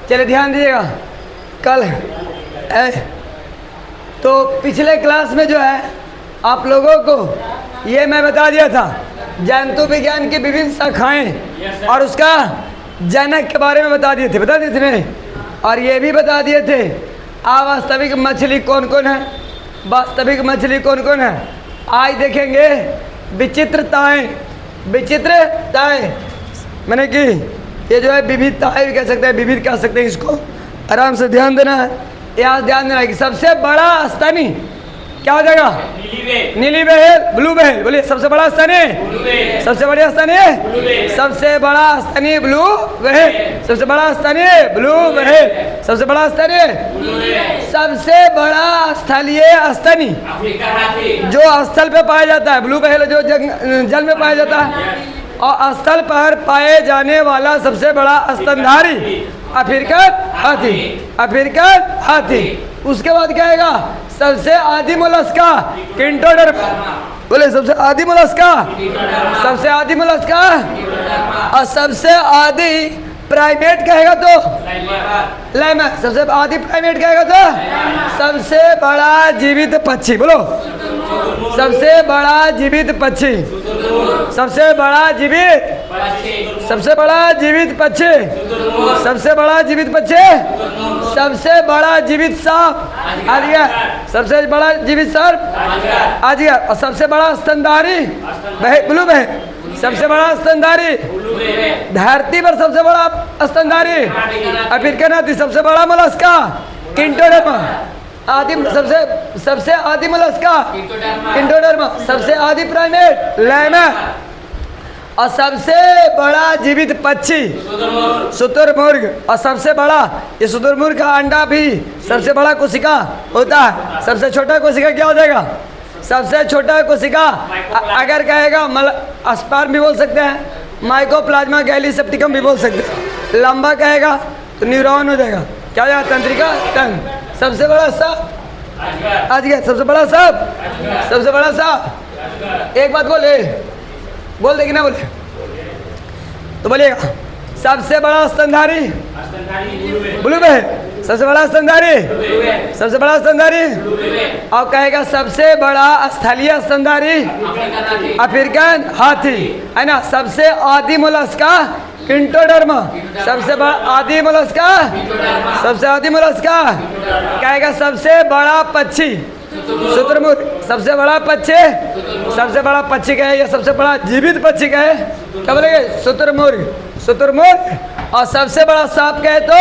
चलिए ध्यान दीजिएगा। कल तो पिछले क्लास में जो है आप लोगों को ये मैं बता दिया था जंतु विज्ञान की विभिन्न शाखाएं और उसका जनक के बारे में बता दिए थे मैं। और ये भी बता दिए थे अवास्तविक मछली कौन कौन है, वास्तविक मछली कौन कौन है। आज देखेंगे विचित्रताएं मैंने कि ये जो है विविधताएं भी कह सकते हैं, विविध कह सकते हैं। इसको आराम से ध्यान देना है, यहाँ ध्यान देना है कि सबसे बड़ा स्तनी क्या हो जाएगा? नीली व्हेल, ब्लू व्हेल। बोलिए सबसे बड़ा स्तनी, सबसे बड़ा स्तनी, सबसे बड़ा स्तनी ब्लू व्हेल, सबसे बड़ा स्तनी ब्लू व्हेल, सबसे बड़ा स्तनी, सबसे बड़ा स्थलीय स्तनी जो स्थल पे पाया जाता है। ब्लू व्हेल जो जल में पाया जाता है। और स्थल पर पाए जाने वाला सबसे बड़ा स्तनधारी अफ्रीकन हाथी, अफ्रीकन हाथी। उसके बाद क्या आएगा? सबसे आदि मोलस्का किंटोडर्मा। बोले सबसे आदि मोलस्का, सबसे आदि मोलस्का। और सबसे आदि प्राइमेट कहेगा तो लैमर। सबसे आदि प्राइमेट कहेगा तो सबसे बड़ा जीवित पक्षी। बोलो सबसे बड़ा जीवित पक्षी, सबसे बड़ा जीवित, सबसे बड़ा जीवित पक्षी, सबसे बड़ा जीवित पक्षी, सबसे बड़ा जीवित सांप आ गया, सबसे बड़ा जीवित सर्प आ गया। और सबसे बड़ा स्तनधारी ब्लू व्हेल, सबसे बड़ा स्तनधारी धरती पर, सबसे बड़ा स्तनधारी अफ्रीकन हाथी, सबसे बड़ा मोलस्का किंटोडर्मा आदि, सबसे आदि मोलस्का किंटोडर्मा, सबसे आदि प्राइमेट लैमर। और सबसे बड़ा जीवित पक्षी शुतुरमुर्ग। और सबसे बड़ा ये शुतुरमुर्ग का अंडा भी सबसे बड़ा कोशिका होता है। सबसे छोटा कोशिका क्या हो जाएगा? सबसे छोटा कोशिका अगर कहेगा स्पर्म भी बोल सकते हैं, माइकोप्लाज्मा गैलीसेप्टिकम भी बोल सकते हैं। लंबा कहेगा तो न्यूरॉन हो जाएगा, क्या हो जाएगा? तंत्रिका तंत्र। सबसे बड़ा सांप आज गया, सबसे बड़ा सांप, सबसे बड़ा सांप। एक बात बोल देगी ना बोले तो बोलिएगा। सबसे बड़ा स्तनधारी ब्लू व्हेल, सबसे बड़ा स्तनधारी, सबसे बड़ा स्तनधारी। और कहेगा सबसे बड़ा स्थलीय स्तनधारी अफ्रीकन हाथी है ना। सबसे आदि मोलस्का किंटोडर्मा, सबसे बड़ा आदि मोलस्का, सबसे आदि मोलस्का। कहेगा सबसे बड़ा पक्षी शुतुरमुर्ग, सबसे बड़ा पक्षी, सबसे बड़ा पक्षी कहे या सबसे बड़ा जीवित पक्षी कहे क्या बोलेंगे? शुतुरमुर्ग, शुतुरमुर्ग। और सबसे बड़ा सांप कहे तो,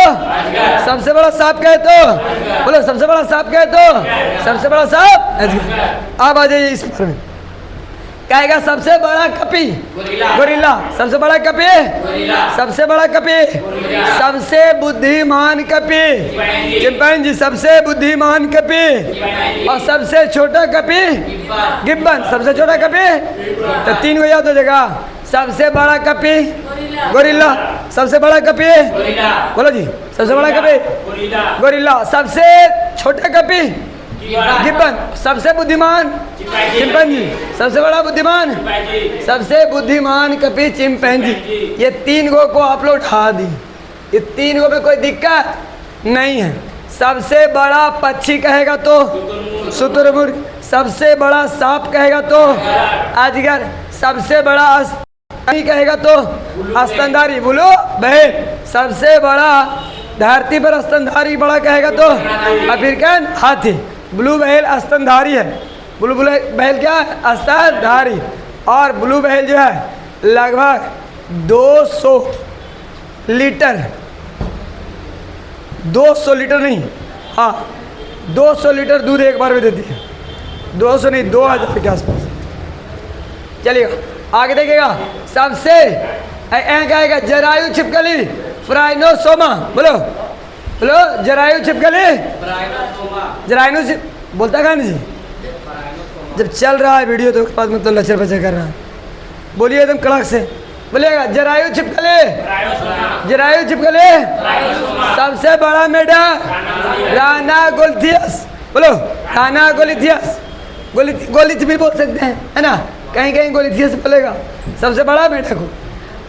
सबसे बड़ा सांप कहे तो बोलो, सबसे बड़ा सांप कहे तो सबसे बड़ा सांप। अब आ जाइए इस पर में कहेगा सबसे बड़ा कपी गोरिल्ला, सबसे बड़ा कपी, सबसे बड़ा कपी, सबसे बुद्धिमान कपी चिंपैंजी, सबसे बुद्धिमान कपी। और सबसे छोटा कपी गिब्बन, सबसे छोटा कपी। तो तीन को याद हो जाएगा। सबसे बड़ा कपी गोरिल्ला, सबसे बड़ा कपी बोलो जी, सबसे बड़ा कपी गोरिल्ला, सबसे छोटा कपी गिब्बन, सबसे बुद्धिमान चिंपैंजी, सबसे बड़ा बुद्धिमान, सबसे बुद्धिमान कपी चिंपैंजी। ये तीन गो को आप लोग उठा दी, ये तीन गो में कोई दिक्कत नहीं है। सबसे बड़ा पक्षी कहेगा तो शुतुरमुर्ग, सबसे बड़ा सांप कहेगा तो अजगर, सबसे बड़ा कहेगा तो स्तनधारी ब्लू व्हेल, सबसे बड़ा धरती पर स्तनधारी बड़ा कहेगा तो अफ्रीकन हाथी। ब्लू व्हेल स्तनधारी है, ब्लू व्हेल क्या है? स्तनधारी। और ब्लू व्हेल जो है लगभग 200 लीटर, 200 लीटर नहीं, हाँ 200 लीटर दूध एक बार में देती है। 200 नहीं, 2000 के आसपास। चलिएगा आगे देखिएगा। सबसे कहेगा जरायु छिपकली फ्राइनोसोमा, बोलो बोलो जरायु छिपकली, जरायु बोलता कहाँ नहीं जी? जब चल रहा है वीडियो तो उसके बाद में तो लचर पचर कर रहा है। बोलिए एकदम कड़क से बोलिएगा। जरायु छिपकली, जरायु छिपकली। सबसे बड़ा मेढक रानागोलिथियस, बोलो रानागोलिथियस। गोलिथ भी बोल सकते हैं, है ना, कहीं कहीं गोलिथियस बोलेगा। सबसे बड़ा मेढक हो।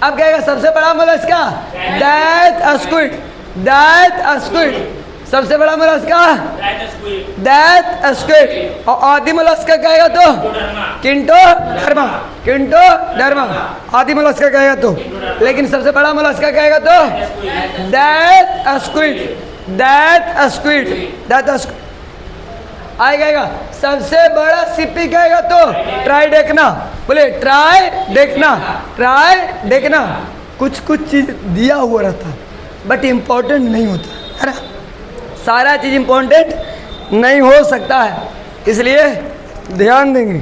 अब कहेगा सबसे बड़ा Mollusca that squid, that squid, सबसे बड़ा मोलस्का दैट स्क्विड। और आदि मोलस्का कहेगा तो किंटोडर्मा, किंटोडर्मा आदि मोलस्का कहेगा तो। लेकिन सबसे बड़ा मोलस्का कहेगा तो that squid, that squid, that squid. आए कहेगा सबसे बड़ा सिप्पी कहेगा तो ट्राइडेक्ना, बोले ट्राइडेक्ना, ट्राइडेक्ना। कुछ कुछ चीज दिया हुआ रहता बट इम्पोर्टेंट नहीं होता, है ना, सारा चीज इम्पोर्टेंट नहीं हो सकता है, इसलिए ध्यान देंगे।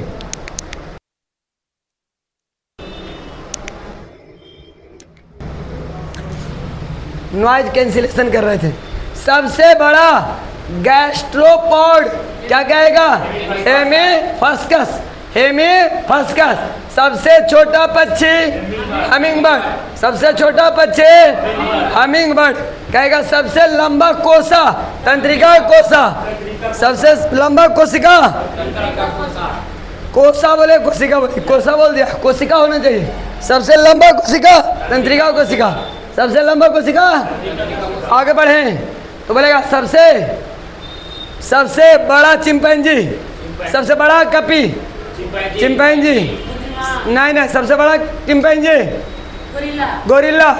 नॉइज कैंसिलेशन कर रहे थे। सबसे बड़ा गैस्ट्रोपॉड क्या कहेगा? हेमीफस्कस, हेमीफस्कस। सबसे छोटा पक्षी हमिंगबर्ड, सबसे छोटा पक्षी हमिंगबर्ड कहेगा। सबसे लंबा कोसा तंत्रिका कोसा, सबसे लंबा कोशिका, कोसा बोले कोशिका बोले, कोसा बोल दिया, कोशिका होना चाहिए। सबसे लंबा कोशिका तंत्रिका कोशिका, सबसे लंबा कोशिका। आगे बढ़े तो बोलेगा सबसे बड़ा चिंपैंजी, सबसे बड़ा कपी चिंपैंजी, नहीं, सबसे बड़ा चिंपैंजी गोरिल्ला,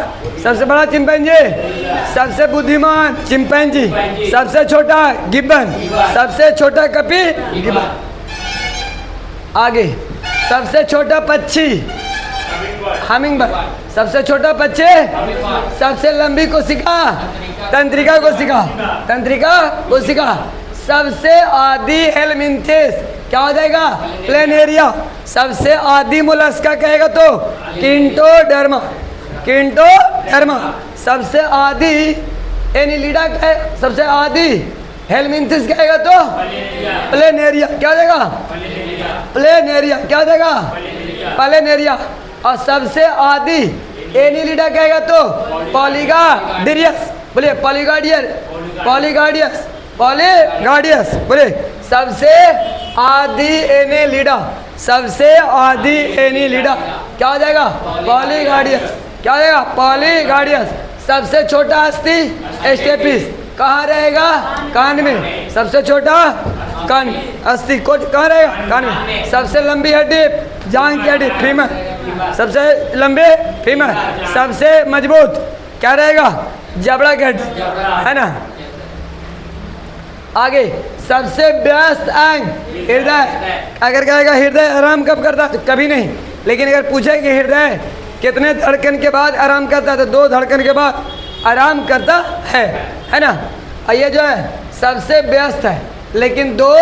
सबसे बड़ा चिंपैंजी, सबसे बुद्धिमान चिंपैंजी, सबसे छोटा गिब्बन, सबसे छोटा कपी गिब्बन। आगे सबसे छोटा पक्षी हमिंगबर्ड, सबसे छोटा पक्षी, सबसे लंबी कोशिका तंत्रिका कोशिका, तंत्रिका कोशिका। सबसे आदि हेलमिंथेस क्या हो जाएगा? प्लेनेरिया। सबसे आदि मोलस्का कहेगा तो किंटोडर्मा, किंटोडर्मा। सबसे आदि एनिलिडा कहे, सबसे आदि हेलमिंथेस कहेगा तो प्लेनेरिया। क्या हो जाएगा? प्लेनेरिया। क्या हो जाएगा? प्लेनेरिया। और सबसे आदि एनिलिडा कहेगा तो पॉलीगाडियस, बोलिए पॉलीगाडियस, पॉलीगाडियस, पॉलीगाडियस बोले। सबसे आदि एनिलिडा, सबसे आदि एनिलिडा क्या हो जाएगा? पॉलीगाडियस। क्या हो जाएगा? पॉलीगाडियस। सबसे छोटा अस्थि स्टेपिस कहाँ रहेगा? कान में। सबसे छोटा कान अस्थि को कहाँ रहेगा? कान में। सबसे लंबी हड्डी जांघ की हड्डी फीमर, सबसे लंबे फीमर। सबसे मजबूत क्या रहेगा? जबड़ा की हड्डी, है ना। आगे सबसे व्यस्त अंग हृदय। अगर कहेगा हृदय आराम कब करता है? तो कभी नहीं। लेकिन अगर पूछे कि हृदय कितने धड़कन के बाद आराम करता है, तो 2 धड़कन के बाद आराम करता है ना। और ये जो है सबसे व्यस्त है, लेकिन 2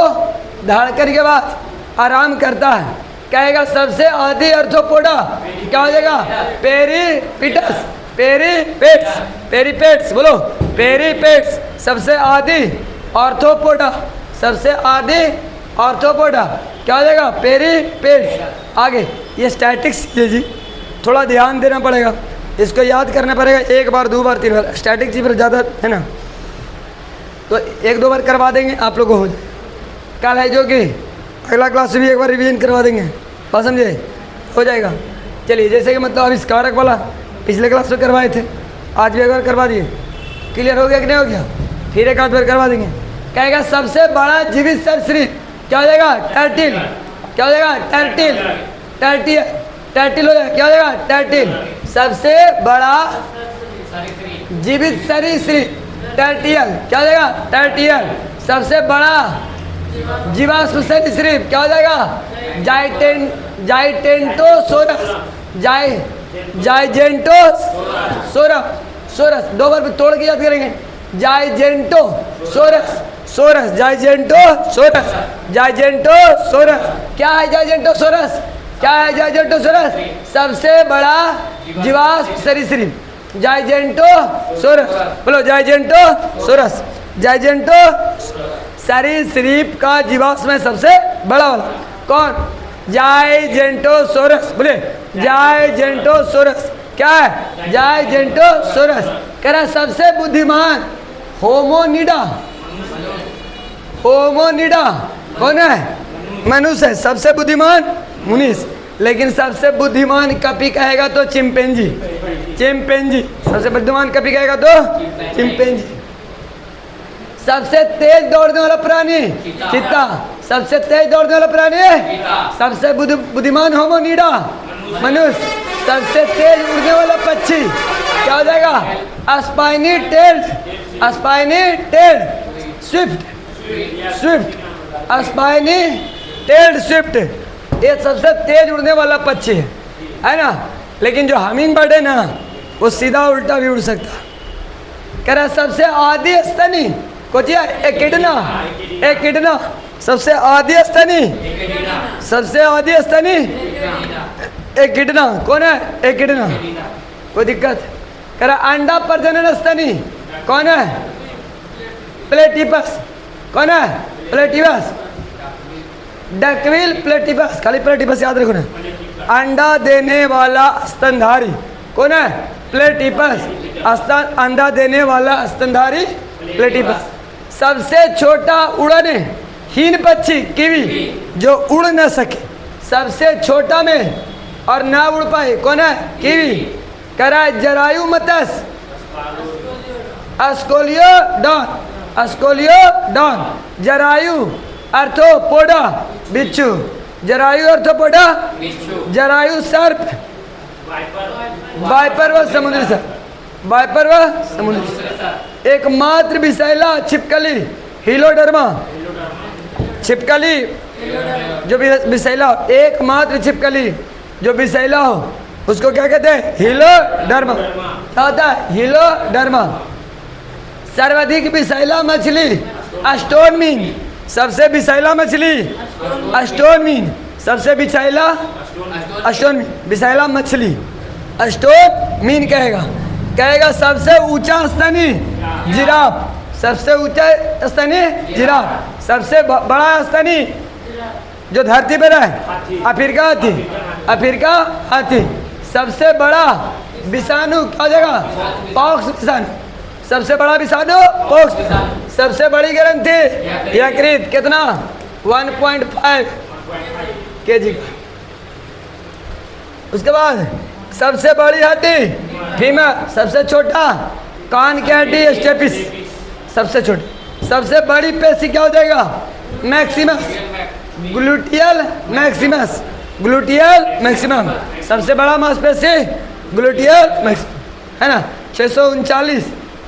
धड़कन के बाद आराम करता है। कहेगा सबसे आदि अर्थोपोडा क्या हो जाएगा? पेरीपिटस, पेरीपेट्स, पेरीपेट्स बोलो, पेरीपेट्स। सबसे आदि ऑर्थोपोडा, सबसे आदि ऑर्थोपोडा क्या हो जाएगा? पेरीपेट्स। आगे ये स्टैटिक्स जी, थोड़ा ध्यान देना पड़ेगा, इसको याद करना पड़ेगा। 1 बार 2 बार 3 बार स्टैटिक जी पर ज़्यादा है ना, तो 1-2 बार करवा देंगे आप लोगों को। कल है जो कि अगला क्लास भी 1 बार रिवीजन करवा देंगे, बात समझे? हो जाएगा। चलिए, जैसे कि मतलब अब इस कारक वाला पिछले क्लास में करवाए थे, आज भी 1 बार करवा दिए। क्लियर हो गया कि नहीं हो गया? फिर 1 आध बार करवा देंगे। कहेगा सबसे बड़ा जीवित सरीसृप क्या हो जाएगा? टर्टिल। क्या हो जाएगा? टर्टिल, टर्टिल, टर्टिल हो जाएगा। क्या हो जाएगा? टर्टिल। सबसे बड़ा जीवित सरीसृप टर्टियल क्या हो जाएगा? टर्टियल। सबसे बड़ा जीवाश्म सरीसृप क्या हो जाएगा? जाइटेंटोसोरस, जाइजेंटोसोरस, सोरस। 2 बार तोड़ के याद करेंगे। जाइजेंटोसोरस, सोरस, जाइजेंटोसोरस, जाइजेंटोसोरस। क्या है जाइजेंटोसोरस? क्या है जाइजेंटोसोरस? सबसे बड़ा जीवाश्म सरीसृप जाइजेंटोसोरस, बोलो जाइजेंटोसोरस। जाइजेंटो सरीसृप का जीवाश्म में सबसे बड़ा वाला कौन? जाइजेंटोसोरस, बोले जाइजेंटोसोरस। क्या है? जाइजेंटोसोरस। कह रहा सबसे बुद्धिमान होमोनिडा, होमोनिडा कौन है? मनुष्य है। सबसे बुद्धिमान मुनीस, लेकिन सबसे बुद्धिमान कपी कहेगा तो चिंपैंजी। चिंपैंजी सबसे बुद्धिमान कपी कहेगा तो चिंपैंजी। सबसे तेज दौड़ने वाला प्राणी चीता। सबसे तेज दौड़ने वाला प्राणी सबसे बुद्धिमान होमोनिडा मनुष्य। सबसे तेज उड़ने वाला पक्षी क्या हो जाएगा? Spiny tailed. Spiny tailed swift. Swift spiny tailed swift, ये सबसे तेज उड़ने वाला पक्षी है ना। लेकिन जो हमिंग बर्ड है ना, वो सीधा उल्टा भी उड़ सकता। कह रहा सबसे आदि स्तनी कोचिया एकिडना। एकिडना सबसे आदि स्तनी। सबसे आदि स्तनी एकिडना कौन है? एकिडना। कोई दिक्कत? कह रहा अंडा प्रजनन स्तनी कौन है? प्लेटिपस। कौन है? प्लेटिपस। डकविल प्लेटिपस, खाली प्लेटिपस याद रखो ना। अंडा देने वाला स्तनधारी कौन है? प्लेटिपस। अंडा देने वाला स्तनधारी प्लेटिपस। सबसे छोटा उड़ने हीन पक्षी कीवी, जो उड़ न सके। सबसे छोटा में और ना उड़ पाए कौन है? कीवी। कह रहा है जरायु मत्स्य अस्कोलियोडॉन। अस्कोलियोडॉन। जरायु अर्थोपोडा बिच्छू। जरायु अर्थोपोडा जरायु सर्प। वाइपर व समुद्री सर्प। वाइपर व समुद्री सर्प। एकमात्र विषैला छिपकली हिलोडर्मा। छिपकली जो विषैला, एकमात्र छिपकली जो विषैला हो उसको क्या कहते हैं? हिलोडर्मा। क्या होता है? हिलोडर्मा। सर्वाधिक विषैला मछली स्टोनमीन। सबसे विषैला मछली स्टोनमीन। सबसे विषैला स्टोनमीन, विषैला मछली स्टोनमीन कहेगा। कहेगा सबसे ऊंचा स्तनी जिराफ। सबसे ऊंचा स्तनी जिराफ। सबसे बड़ा स्तनी जो धरती पर है अफ्रीका हाथी। अफ्रीका हाथी। सबसे बड़ा विषाणु क्या जगह? पॉक्स विषाणु। सबसे बड़ा विषाणु पॉक्स। सबसे बड़ी ग्रंथि यकृत। कितना? 1.5 kg। उसके बाद सबसे बड़ी हड्डी फीमर। सबसे छोटा कान की हड्डी स्टेपिस। सबसे छोटी। सबसे बड़ी पेशी क्या हो जाएगा? Maximus. Gluteal Maximus. Gluteal maximum. सबसे बड़ा मांसपेशी ग्लूटियल मैक्सिमम है ना। 639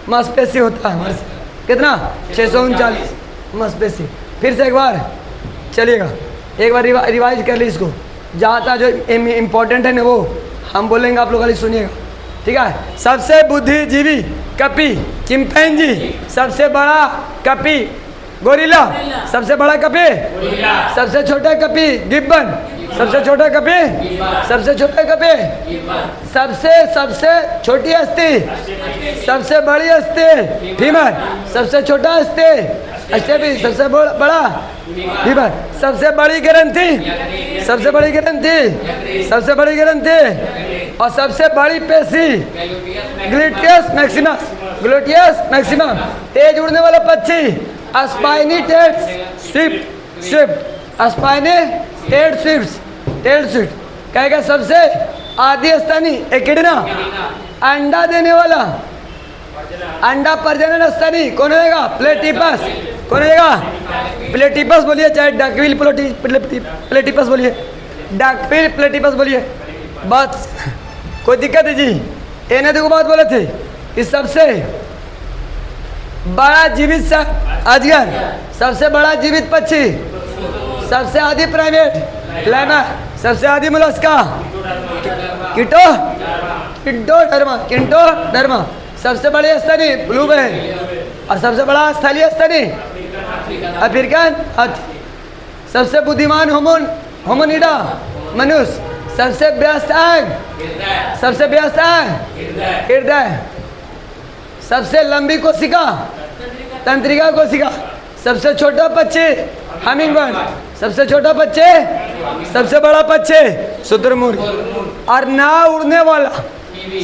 मांसपेशी होता है हमारे। कितना? 639 मांसपेशी। फिर से एक बार चलिएगा, एक बार रिवाइज कर ली इसको। जहाँ तक जो इम्पोर्टेंट है ना वो हम बोलेंगे, आप लोग खाली सुनिएगा, ठीक है। सबसे बुद्धिजीवी कपी चिंपैंजी। सबसे बड़ा कपी गोरिल्ला। सबसे बड़ा कपी सबसे छोटा कपी गिब्बन। सबसे छोटा कपी सबसे छोटा कपी। सबसे छोटी अस्थि सबसे बड़ी अस्थि फीमर। सबसे छोटा अस्थि स्टेपी। सबसे बड़ा फीमर। सबसे बड़ी ग्रंथि सबसे बड़ी ग्रंथि सबसे बड़ी ग्रंथि। और सबसे बड़ी पेशी ग्लूटियस मैक्सिमस। Gluteus maximum. तेज उड़ने वाला पक्षी spiny tailed swift. Swift spiny tailed swift. Tailed swift कहेगा सबसे आदि स्तनी एकिडना। अंडा देने वाला अंडा प्रजनन स्तनी कौन रहेगा? प्लेटिपस। कौन रहेगा? प्लेटिपस बोलिए, चाहे डकविल प्लेटिपस बोलिए, डकविल प्लेटिपस बोलिए। बात कोई दिक्कत है जी? एने देखो बात बोले थे कि सबसे बड़ा जीवित अजगर। सबसे बड़ा जीवित पक्षी। सबसे आदि प्राइमेट लैमर। सबसे आदि मोलस्का कीटो किंटोडर्मा। किंटोडर्मा। सबसे बड़े स्तनी ब्लू व्हेल। और सबसे बड़ा स्थलीय स्तनी अफ्रीकन हाथी। सबसे बुद्धिमान होमोनिडा मनुष्य। सबसे व्यस्त अंग सबसे व्यस्त अंग हृदय। सबसे लंबी कोशिका तंत्रिका कोशिका। सबसे छोटा पक्षी हमिंग बर्ड। सबसे छोटा पक्षी सबसे बड़ा पक्षी शुतुरमुर्ग। और ना उड़ने वाला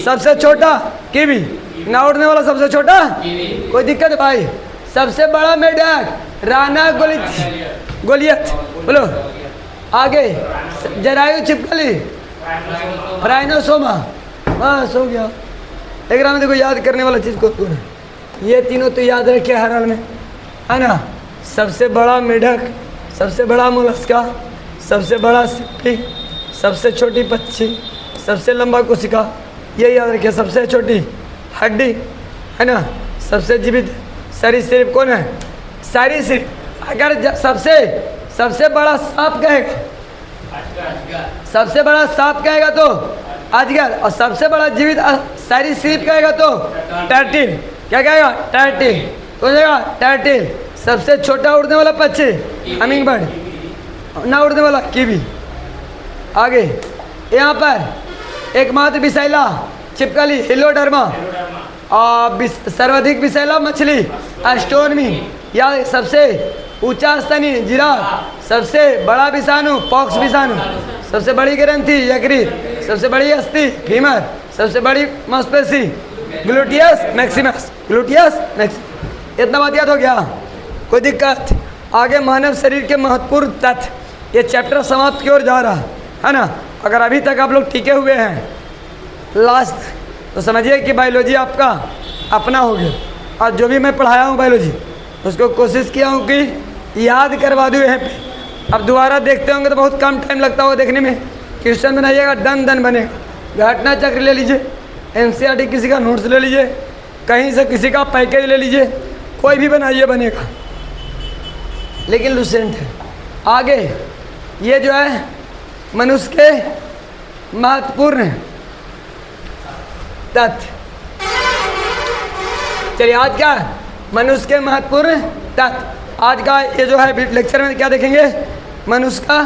सबसे छोटा कीवी। ना उड़ने वाला सबसे छोटा कोई दिक्कत है भाई? सबसे बड़ा मेढक राणा गोलियत। बोलो आगे जरायु छिपकली, प्राइनोसोमा, बस हो गया। लेकिन हमें देखो याद करने वाला चीज़ को ये तीनों तो याद रखे हर हाल में, है ना। सबसे बड़ा मेढक, सबसे बड़ा मोलस्का, सबसे बड़ा सिप्पी, सबसे छोटी पक्षी, सबसे लंबा कोशिका, ये याद रखिए। सबसे छोटी हड्डी, है ना। सबसे जीवित सरीसृप कौन है? सरीसृप। अगर सबसे बड़ा सांप कहेगा, सबसे बड़ा सांप कहेगा तो अजगर, और सबसे बड़ा जीवित सरीसृप कहेगा तो टर्टिल। क्या कहेगा? टर्टिल। कौन कहेगा? टर्टिल। सबसे छोटा उड़ने वाला पक्षी हमिंग बर्ड, ना उड़ने वाला कीवी। आगे यहाँ पर एकमात्र विषैला छिपकली हिलोडर्मा, और सर्वाधिक विषैला मछली एस्टोनमी, या सबसे ऊंचा स्तनी जिराफ, सबसे बड़ा विषाणु पॉक्स विषाणु, सबसे बड़ी ग्रंथि यकृत, सबसे बड़ी अस्थि फीमर, सबसे बड़ी मांसपेशी ग्लूटियस मैक्सिमस, ग्लूटियस मैक्सिमस। इतना बात याद हो गया? कोई दिक्कत? आगे मानव शरीर के महत्वपूर्ण तथ्य, ये चैप्टर समाप्त की ओर जा रहा है ना। अगर अभी तक आप लोग टिके हुए हैं लास्ट, तो समझिए कि बायोलॉजी आपका अपना हो गया। और जो भी मैं पढ़ाया हूँ बायोलॉजी, उसको कोशिश किया हूँ कि याद करवा दूँ यहाँ पे। अब दोबारा देखते होंगे तो बहुत कम टाइम लगता होगा देखने में। क्वेश्चन बनाइएगा, दन दन बनेगा। घटना चक्र ले लीजिए, एनसीईआरटी किसी का नोट्स ले लीजिए, कहीं से किसी का पैकेज ले लीजिए, कोई भी बनाइए बनेगा, लेकिन लुसेंट है। आगे ये जो है मनुष्य के महत्वपूर्ण तथ्य। चलिए आज क्या मनुष्य के महत्वपूर्ण तथ्य, आज का ये जो है लेक्चर में क्या देखेंगे? मनुष्य का